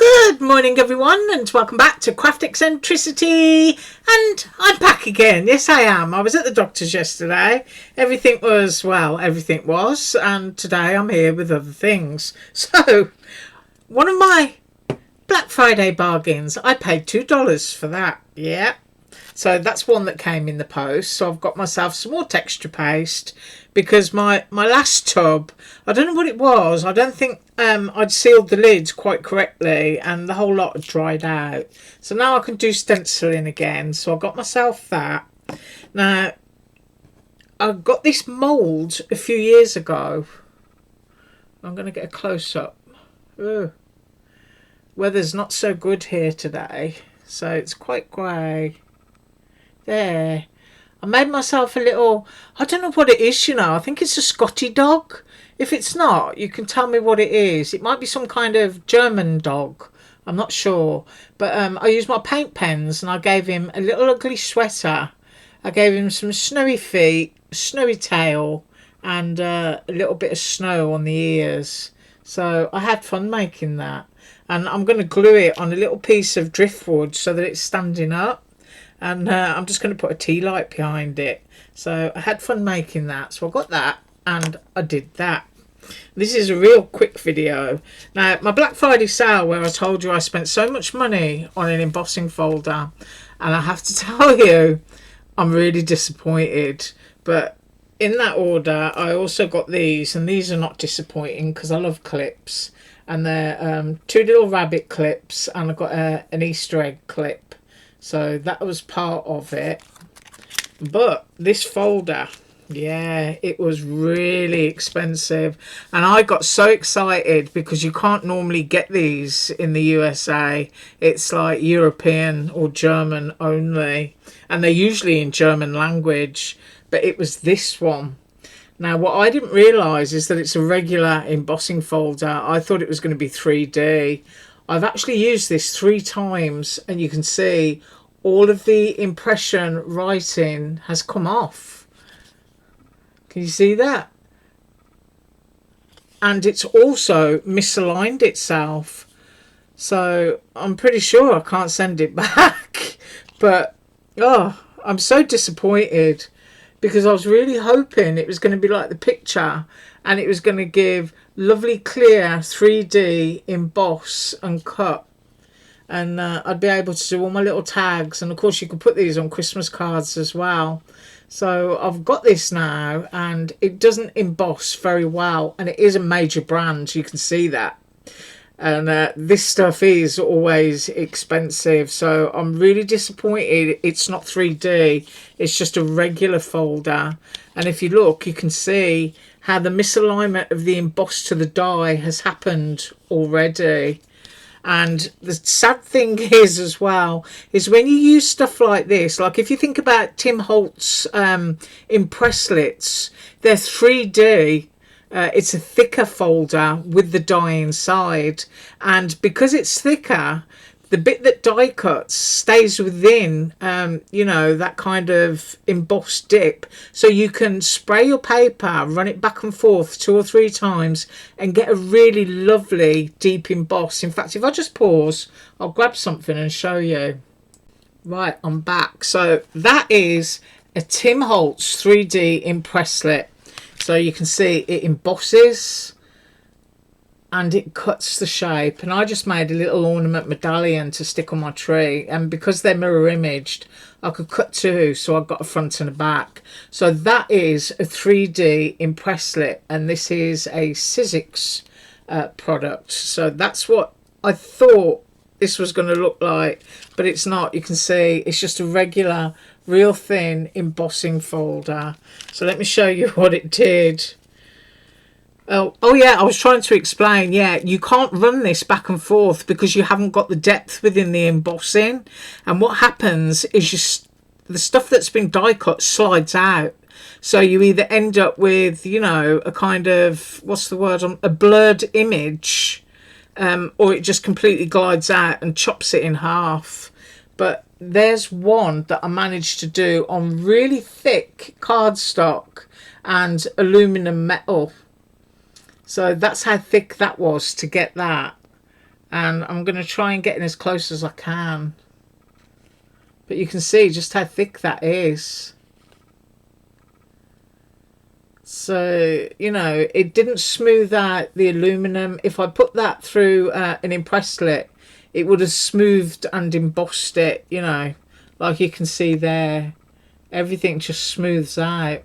Good morning everyone, and welcome back to Craft Eccentricity. And I'm back again. Yes, I am. I was at the doctor's yesterday. Everything was, and today I'm here with other things. So one of my Black Friday bargains, I paid $2 for that. Yeah, so that's one that came in the post. So I've got myself some more texture paste because my last tub, I don't know what it was. I don't think I'd sealed the lids quite correctly and the whole lot had dried out. So now I can do stenciling again. So I got myself that. Now, I got this mould a few years ago. I'm going to get a close-up. Weather's not so good here today, so it's quite grey. There. I made myself a little, I don't know what it is, you know. I think it's a Scotty dog. If it's not, you can tell me what it is. It might be some kind of German dog. I'm not sure. But I used my paint pens and I gave him a little ugly sweater. I gave him some snowy feet, snowy tail, and a little bit of snow on the ears. So I had fun making that. And I'm going to glue it on a little piece of driftwood so that it's standing up. And I'm just going to put a tea light behind it. So I had fun making that. So I got that and I did that. This is a real quick video. Now, my Black Friday sale where I told you I spent so much money on an embossing folder. And I have to tell you, I'm really disappointed. But in that order, I also got these. And these are not disappointing because I love clips. And they're two little rabbit clips. And I've got an Easter egg clip. So that was part of it. But this folder, yeah, it was really expensive. And I got so excited because you can't normally get these in the USA. It's like European or German only. And they're usually in German language. But it was this one. Now, what I didn't realise is that it's a regular embossing folder. I thought it was going to be 3D. I've actually used this 3 times and you can see all of the impression writing has come off. Can you see that? And it's also misaligned itself. So I'm pretty sure I can't send it back. But, oh, I'm so disappointed because I was really hoping it was going to be like the picture and it was going to give lovely clear 3D emboss and cut, and I'd be able to do all my little tags, and of course you could put these on Christmas cards as well. So I've got this now and it doesn't emboss very well, and it is a major brand, you can see that. And this stuff is always expensive, so I'm really disappointed it's not 3D, it's just a regular folder. And if you look, you can see how the misalignment of the emboss to the die has happened already. And the sad thing is as well, is when you use stuff like this, like if you think about Tim Holtz impresslets, they're 3D. It's a thicker folder with the die inside, and because it's thicker, the bit that die cuts stays within you know, that kind of embossed dip, so you can spray your paper, run it back and forth 2 or 3 times and get a really lovely deep emboss. In fact, if I just pause, I'll grab something and show you. Right, I'm back. So that is a Tim Holtz 3D impresslet. So you can see it embosses and it cuts the shape. And I just made a little ornament medallion to stick on my tree. And because they're mirror imaged, I could cut 2. So I've got a front and a back. So that is a 3D impresslet. And this is a Sizzix product. So that's what I thought this was going to look like. But it's not. You can see it's just a regular, real thin embossing folder. So let me show you what it did. Oh yeah, I was trying to explain. Yeah, you can't run this back and forth because you haven't got the depth within the embossing. And what happens is the stuff that's been die cut slides out. So you either end up with, you know, a kind of, what's the word, a blurred image, or it just completely glides out and chops it in half. But there's one that I managed to do on really thick cardstock and aluminum metal. So that's how thick that was to get that. and I'm going to try and get in as close as I can. But you can see just how thick that is. So, you know, it didn't smooth out the aluminum. If I put that through an impress slit, it would have smoothed and embossed it, you know, like you can see there. Everything just smooths out.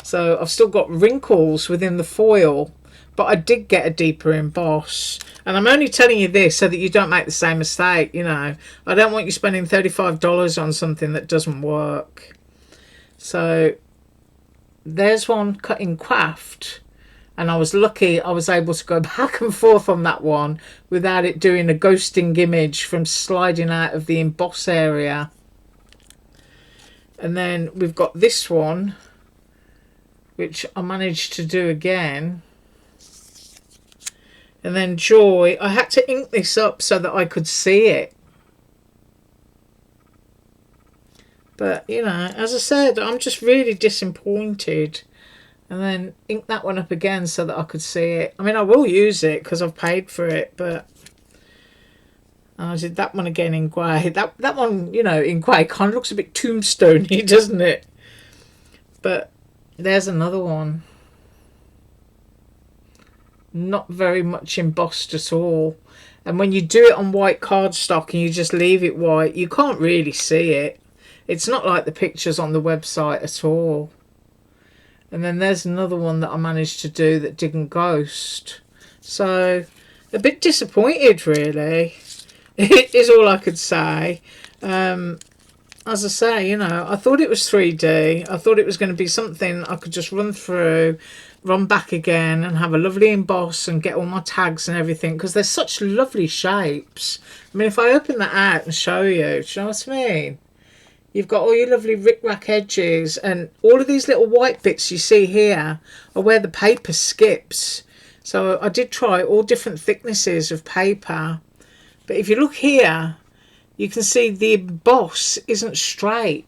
So I've still got wrinkles within the foil, but I did get a deeper emboss. And I'm only telling you this so that you don't make the same mistake, you know. I don't want you spending $35 on something that doesn't work. So there's one cut in craft, and I was lucky I was able to go back and forth on that one without it doing a ghosting image from sliding out of the emboss area. And then we've got this one, which I managed to do again. And then Joy, I had to ink this up so that I could see it. But, you know, as I said, I'm just really disappointed. And then ink that one up again so that I could see it. I mean, I will use it because I've paid for it, but I did that one again in grey. That one, you know, in grey kind of looks a bit tombstone-y, doesn't it? But there's another one. Not very much embossed at all. And when you do it on white cardstock and you just leave it white, you can't really see it. It's not like the pictures on the website at all. And then there's another one that I managed to do that didn't ghost. So, a bit disappointed, really. It is all I could say. As I say, you know, I thought it was 3D. I thought it was going to be something I could just run through, run back again, and have a lovely emboss and get all my tags and everything, because they're such lovely shapes. I mean, if I open that out and show you, do you know what I mean? You've got all your lovely rick-rack edges, and all of these little white bits you see here are where the paper skips. So I did try all different thicknesses of paper. But if you look here, you can see the emboss isn't straight.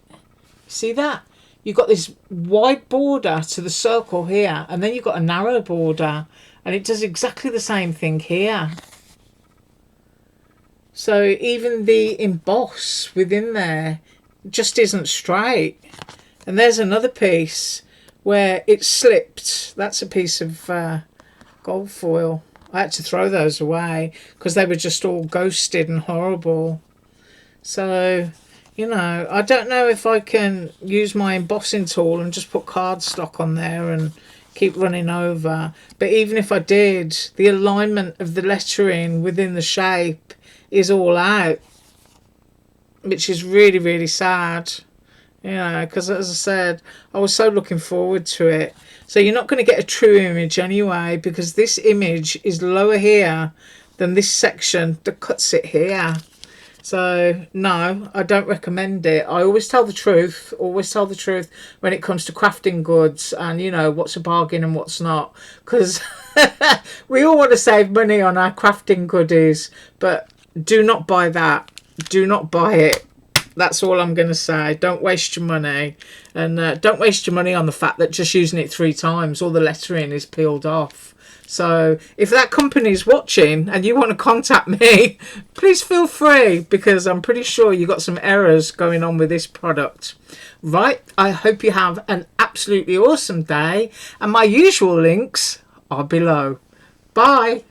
See that? You've got this wide border to the circle here, and then you've got a narrow border, and it does exactly the same thing here. So even the emboss within there just isn't straight. And there's another piece where it slipped. That's a piece of gold foil. I had to throw those away because they were just all ghosted and horrible. So, you know, I don't know if I can use my embossing tool and just put cardstock on there and keep running over. But even if I did, the alignment of the lettering within the shape is all out, which is really, really sad. You know, because as I said, I was so looking forward to it. So you're not going to get a true image anyway, because this image is lower here than this section that cuts it here. So no, I don't recommend it. I always tell the truth, when it comes to crafting goods, and you know what's a bargain and what's not, because we all want to save money on our crafting goodies, but do not buy that. Do not buy it. That's all I'm going to say. Don't waste your money. And don't waste your money on the fact that just using it 3 times, all the lettering is peeled off. So if that company's watching and you want to contact me, please feel free, because I'm pretty sure you got some errors going on with this product. Right, I hope you have an absolutely awesome day. And my usual links are below. Bye.